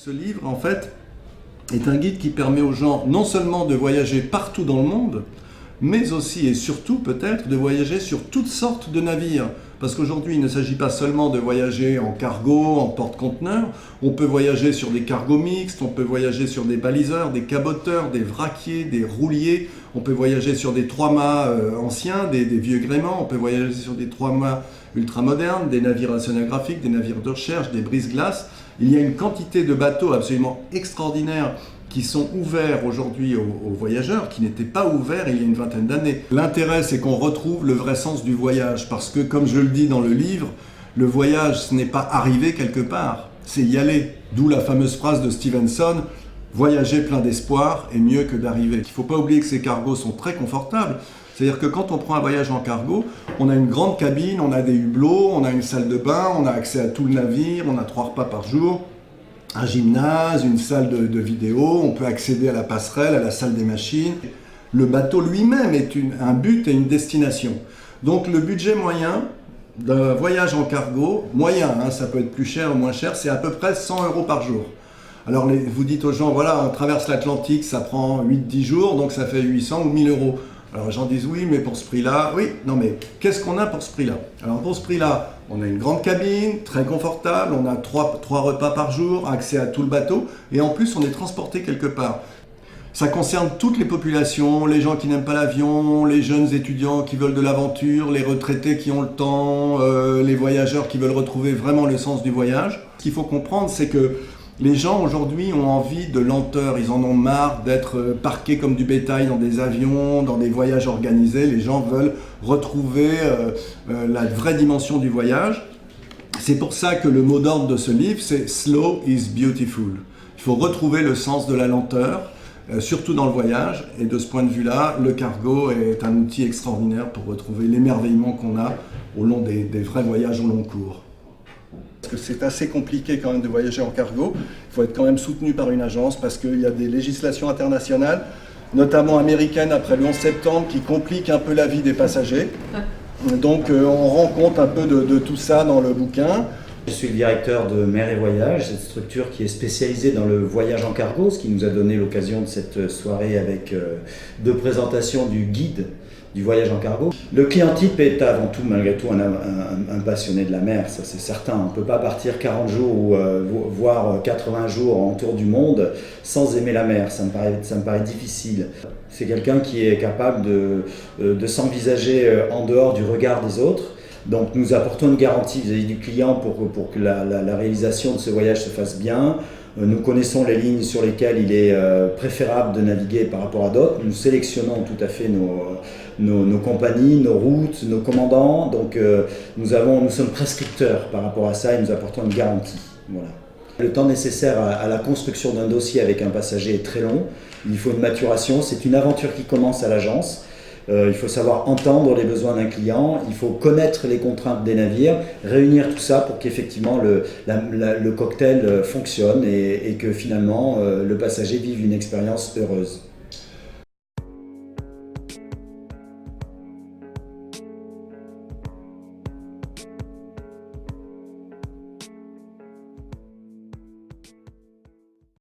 Ce livre, en fait, est un guide qui permet aux gens non seulement de voyager partout dans le monde, mais aussi et surtout peut-être de voyager sur toutes sortes de navires. Parce qu'aujourd'hui, il ne s'agit pas seulement de voyager en cargo, en porte-conteneurs, on peut voyager sur des cargos mixtes, on peut voyager sur des baliseurs, des caboteurs, des vraquiers, des rouliers, on peut voyager sur des trois-mâts anciens, des vieux gréements, on peut voyager sur des trois-mâts ultramodernes, des navires océanographiques, des navires de recherche, des brise-glaces. Il y a une quantité de bateaux absolument extraordinaires qui sont ouverts aujourd'hui aux voyageurs, qui n'étaient pas ouverts il y a une vingtaine d'années. L'intérêt, c'est qu'on retrouve le vrai sens du voyage, parce que, comme je le dis dans le livre, le voyage, ce n'est pas arriver quelque part, c'est y aller. D'où la fameuse phrase de Stevenson, « Voyager plein d'espoir est mieux que d'arriver ». Il ne faut pas oublier que ces cargos sont très confortables. C'est-à-dire que quand on prend un voyage en cargo, on a une grande cabine, on a des hublots, on a une salle de bain, on a accès à tout le navire, on a 3 repas par jour, un gymnase, une salle de vidéo, on peut accéder à la passerelle, à la salle des machines. Le bateau lui-même est un but et une destination. Donc le budget moyen d'un voyage en cargo, moyen, ça peut être plus cher ou moins cher, c'est à peu près 100 € par jour. Alors vous dites aux gens, voilà, on traverse l'Atlantique, ça prend 8-10 jours, donc ça fait 800 ou 1000 €. Alors les gens disent oui, mais pour ce prix-là, oui, non mais qu'est-ce qu'on a pour ce prix-là? Alors pour ce prix-là, on a une grande cabine, très confortable, on a 3 repas par jour, accès à tout le bateau, et en plus on est transporté quelque part. Ça concerne toutes les populations, les gens qui n'aiment pas l'avion, les jeunes étudiants qui veulent de l'aventure, les retraités qui ont le temps, les voyageurs qui veulent retrouver vraiment le sens du voyage. Ce qu'il faut comprendre, c'est que les gens aujourd'hui ont envie de lenteur, ils en ont marre d'être parqués comme du bétail dans des avions, dans des voyages organisés. Les gens veulent retrouver la vraie dimension du voyage. C'est pour ça que le mot d'ordre de ce livre, c'est « Slow is beautiful ». Il faut retrouver le sens de la lenteur, surtout dans le voyage. Et de ce point de vue-là, le cargo est un outil extraordinaire pour retrouver l'émerveillement qu'on a au long des vrais voyages au long cours. Parce que c'est assez compliqué quand même de voyager en cargo. Il faut être quand même soutenu par une agence parce qu'il y a des législations internationales, notamment américaines après le 11 septembre, qui compliquent un peu la vie des passagers. Donc on rend compte un peu de tout ça dans le bouquin. Je suis le directeur de Mer et Voyage, cette structure qui est spécialisée dans le voyage en cargo, ce qui nous a donné l'occasion de cette soirée avec 2 présentations du guide du voyage en cargo. Le client type est avant tout, malgré tout, un passionné de la mer, ça c'est certain. On ne peut pas partir 40 jours ou voire 80 jours en tour du monde sans aimer la mer, ça me paraît difficile. C'est quelqu'un qui est capable de s'envisager en dehors du regard des autres. Donc nous apportons une garantie vis-à-vis du client pour que la réalisation de ce voyage se fasse bien. Nous connaissons les lignes sur lesquelles il est préférable de naviguer par rapport à d'autres. Nous sélectionnons tout à fait nos compagnies, nos routes, nos commandants. Donc nous sommes prescripteurs par rapport à ça et nous apportons une garantie. Voilà. Le temps nécessaire à la construction d'un dossier avec un passager est très long. Il faut une maturation. C'est une aventure qui commence à l'agence. Il faut savoir entendre les besoins d'un client, il faut connaître les contraintes des navires, réunir tout ça pour qu'effectivement le cocktail fonctionne et que finalement le passager vive une expérience heureuse.